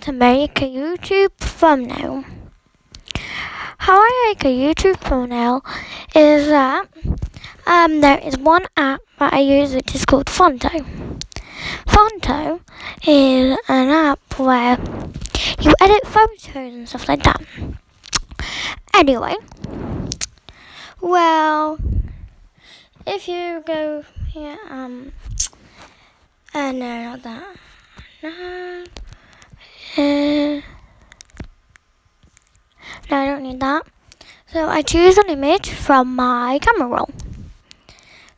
to make a YouTube thumbnail. How I make a YouTube thumbnail is that there is one app that I use which is called Fonto. Fonto is an app where you edit photos and stuff like that. Anyway, well, if you go here, no, not that. No, no, I don't need that. So I choose an image from my camera roll.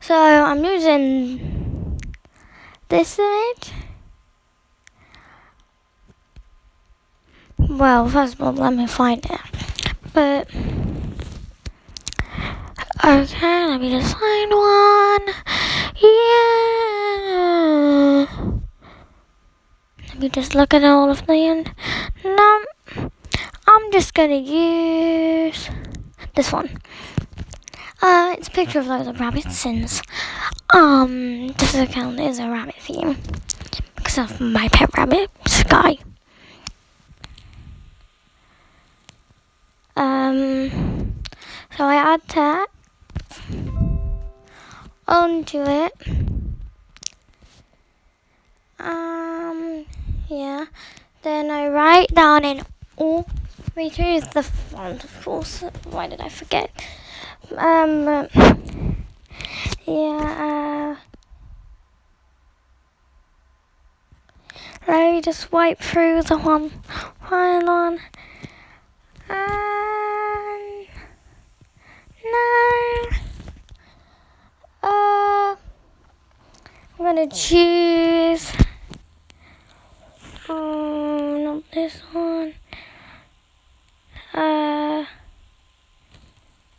So I'm using this image. Well, first of all, let me find it. But okay, let me just find one. Yeah. Let me just look at all of them. No, I'm just gonna use this one. It's a picture of loads of rabbits since this account is a rabbit theme because of my pet rabbit, Sky. So I add text onto it. Yeah. Then I write down in all. Wait, here is the font, of course. Why did I forget? Yeah. Let me just wipe through the one. Hold on. No. I'm gonna choose. Not this one.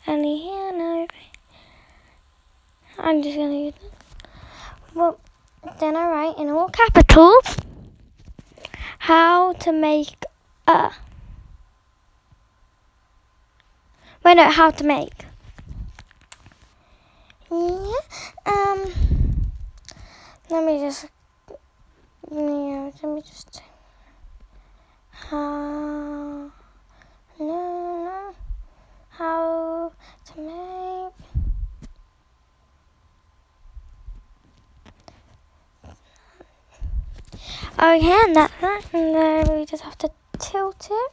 Any here? No. I'm just gonna use it. Well, then I write in all capitals how to make a. Wait, no, how to make. Yeah. Let me just. Yeah. Let me just. How. No. How to make. Okay, and that's that. And then we just have to tilt it.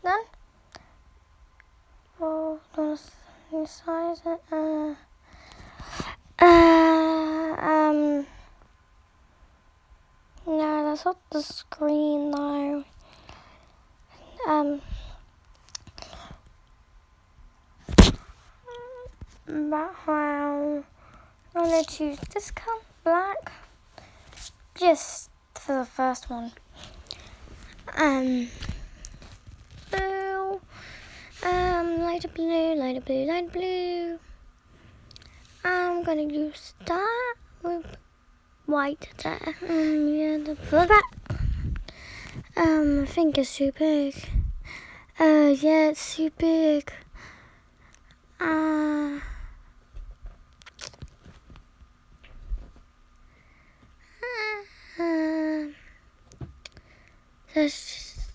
Done. Oh, don't size it. No, that's not the screen though. Background. I'm gonna choose this color, black, just for the first one. Blue. Lighter blue, lighter blue, lighter blue. I'm gonna use that with white there. Yeah, for that. I think it's too big. Yeah, it's too big. Let's just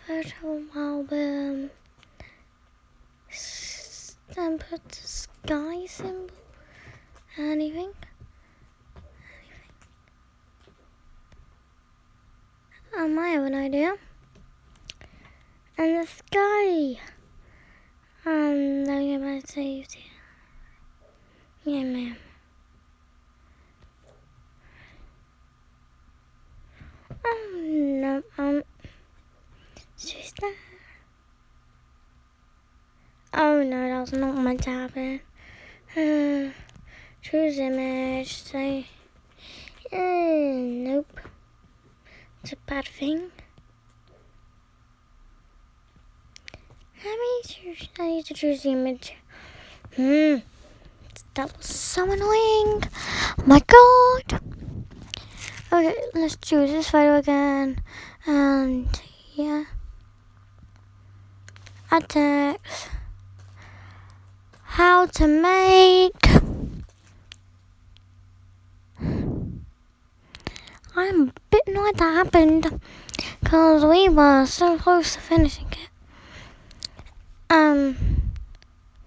photo album. Then put the sky symbol. Anything. I have an idea. And the sky. I'm going to save it. Yeah, ma'am. No, choose that. Oh no, that was not meant to happen. Choose image, say, nope. It's a bad thing. I need to choose the image. That was so annoying. Oh my god. Okay, let's choose this photo again. And yeah. Add text. How to make I'm a bit annoyed that happened because we were so close to finishing it.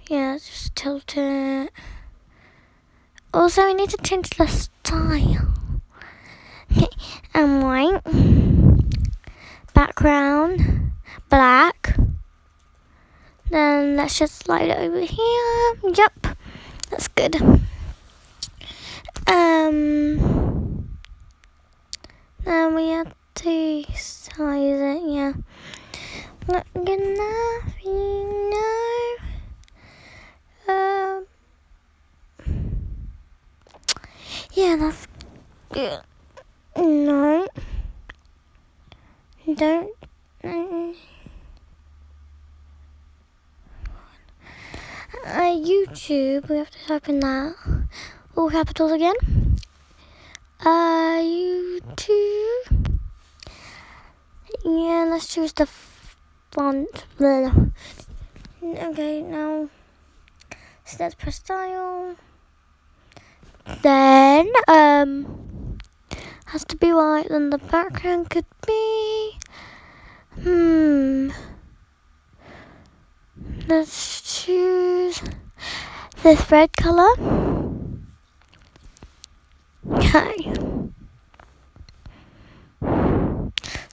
Yeah, let's just tilt it. Also, we need to change the style. Okay, white, background, black. Then let's just slide it over here. Yep, that's good. Then we have to size it, yeah. Look at nothing, no. Yeah, that's good. No. Don't. YouTube, we have to type in that. All capitals again. YouTube. Yeah, let's choose the font. Okay, now. So let's press style. Then, has to be white. Then the background could be. Let's choose this red color. Okay.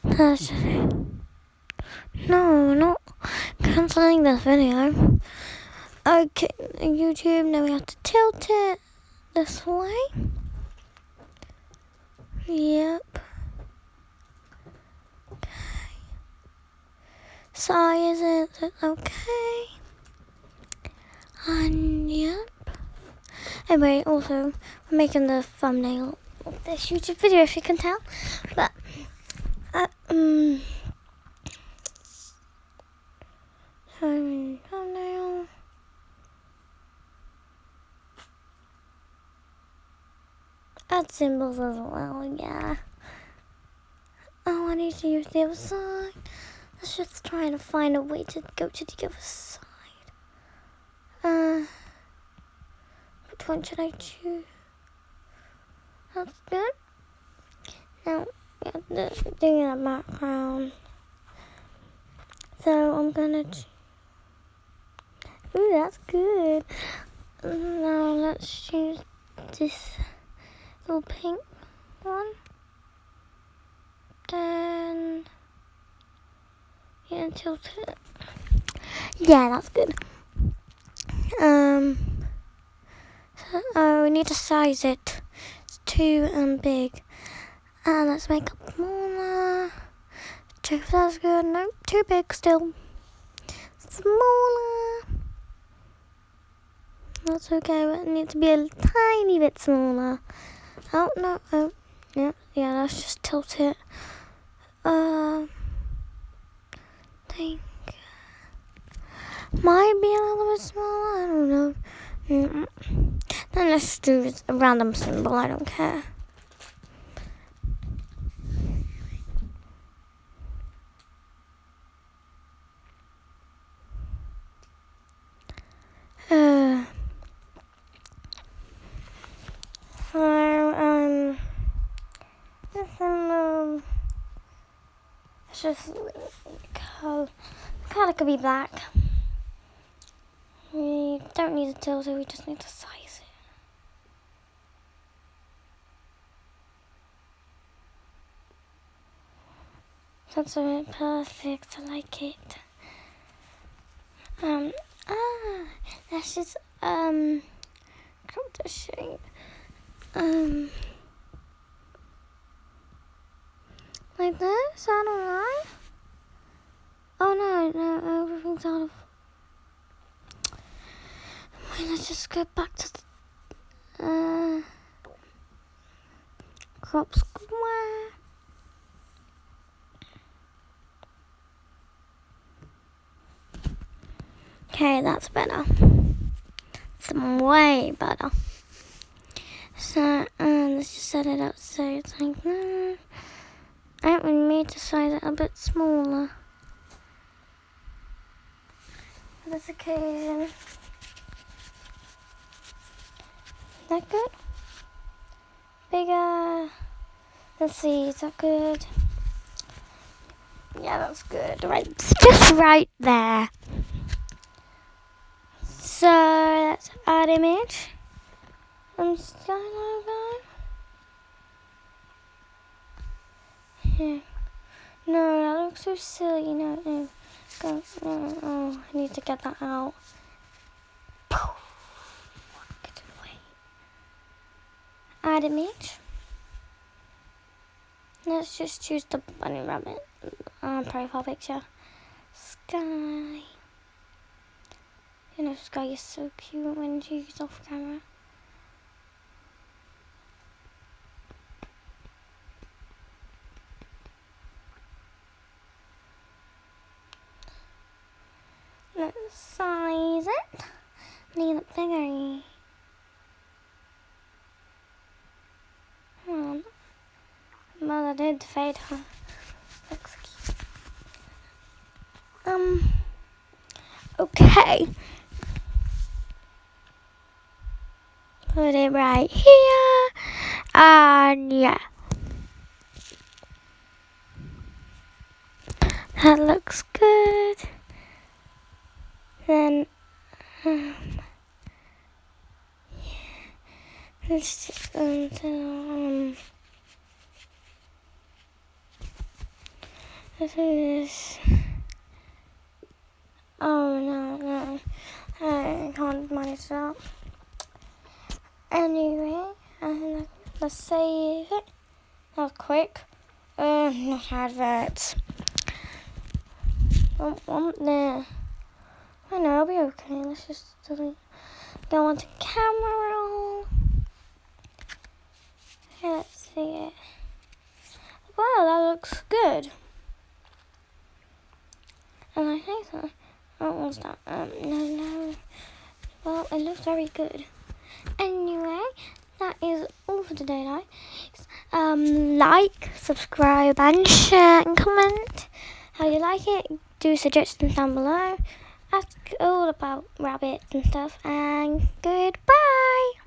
That's no, not cancelling this video. Okay, YouTube. Now we have to tilt it this way. Yep. Okay. Size it. Okay. And yep. Anyway, also we're making the thumbnail of this YouTube video, if you can tell. But thumbnail. Add symbols as well, yeah. Oh, I need to use the other side. Let's just try to find a way to go to the other side. Which one should I choose? That's good. Now, yeah, doing a background. So I'm gonna. Ooh, that's good. Now let's choose this little pink one. Then yeah, tilt it. Yeah, that's good. We need to size it. It's too big. And let's make it smaller. Check if that's good. Nope, too big still. Smaller. That's okay, but it needs to be a tiny bit smaller. Oh no, yeah, let's just tilt it. Think might be a little bit smaller. I don't know. Then let's do a random symbol. I don't care. This symbol. It's just color could be black. We don't need to tilt it, we just need to size it. That's perfect, I like it. Let's just crop the shape. Like this, I don't know. Oh no, everything's out of. Wait, let's just go back to the crop square. Okay, that's better. It's way better. So let's just set it up so it's like that. I want me to size it a bit smaller for this occasion. Is that good? Bigger. Let's see, is that good? Yeah, that's good. Right, it's just right there. So let's add image and sky logo. Yeah. No, that looks so silly. No. Go. No, oh, I need to get that out. Get it away. Add image. Let's just choose the bunny rabbit profile picture. Sky. You know, Sky is so cute when she's off camera. Let's size it. Need it bigger. Come on. Well, I did fade her. Looks cute. Okay. Put it right here. And yeah. That looks good. Then, yeah. Let's just go to, let's do this. Oh, no. I can't manage that. Anyway, let's save it. That was quick. Not adverts. Don't want there. I know, I'll be okay. Let's just go on to camera roll. Okay, let's see it. Wow, that looks good. And I think so. Oh, what's that? No. Well, it looks very good. Anyway, that is all for today, guys. Like, subscribe, and share, and comment how you like it. Do suggestions down below. Ask all about rabbits and stuff. And goodbye.